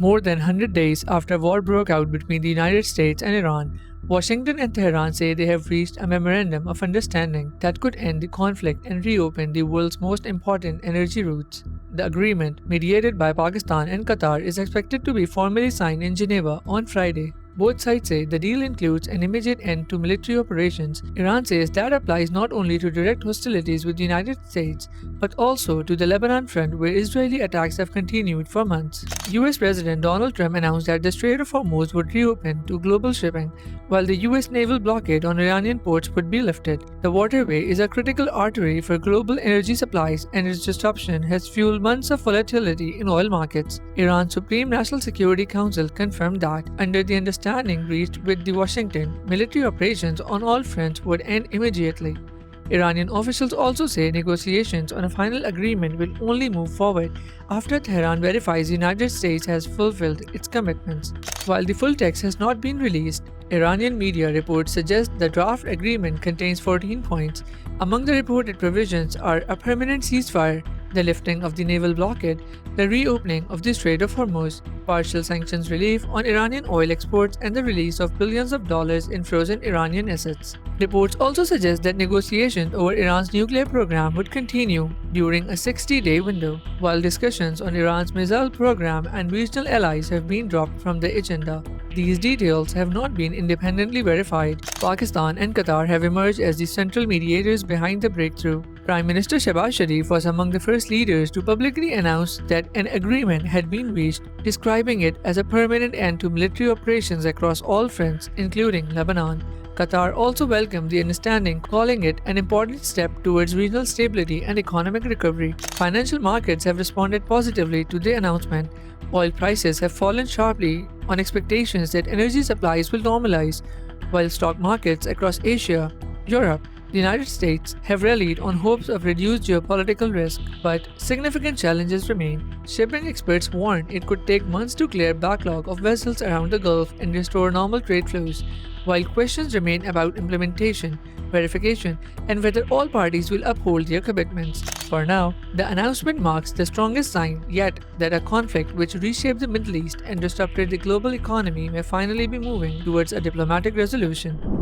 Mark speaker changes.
Speaker 1: More than 100 days after war broke out between the United States and Iran, Washington and Tehran say they have reached a memorandum of understanding that could end the conflict and reopen the world's most important energy routes. The agreement, mediated by Pakistan and Qatar, is expected to be formally signed in Geneva on Friday. Both sides say the deal includes an immediate end to military operations. Iran says that applies not only to direct hostilities with the United States, but also to the Lebanon front where Israeli attacks have continued for months. US President Donald Trump announced that the Strait of Hormuz would reopen to global shipping, while the US naval blockade on Iranian ports would be lifted. The waterway is a critical artery for global energy supplies, and its disruption has fueled months of volatility in oil markets. Iran's Supreme National Security Council confirmed that, under the understanding reached with the Washington, military operations on all fronts would end immediately. Iranian officials also say negotiations on a final agreement will only move forward after Tehran verifies the United States has fulfilled its commitments. While the full text has not been released, Iranian media reports suggest the draft agreement contains 14 points. Among the reported provisions are a permanent ceasefire, the lifting of the naval blockade, the reopening of the Strait of Hormuz, partial sanctions relief on Iranian oil exports, and the release of billions of dollars in frozen Iranian assets. Reports also suggest that negotiations over Iran's nuclear program would continue during a 60-day window, while discussions on Iran's missile program and regional allies have been dropped from the agenda. These details have not been independently verified. Pakistan and Qatar have emerged as the central mediators behind the breakthrough. Prime Minister Shehbaz Sharif was among the first leaders to publicly announce that an agreement had been reached, describing it as a permanent end to military operations across all fronts, including Lebanon. Qatar also welcomed the understanding, calling it an important step towards regional stability and economic recovery. Financial markets have responded positively to the announcement. Oil prices have fallen sharply on expectations that energy supplies will normalize, while stock markets across Asia, Europe, the United States have rallied on hopes of reduced geopolitical risk, but significant challenges remain. Shipping experts warn it could take months to clear backlog of vessels around the Gulf and restore normal trade flows, while questions remain about implementation, verification, and whether all parties will uphold their commitments. For now, the announcement marks the strongest sign yet that a conflict which reshaped the Middle East and disrupted the global economy may finally be moving towards a diplomatic resolution.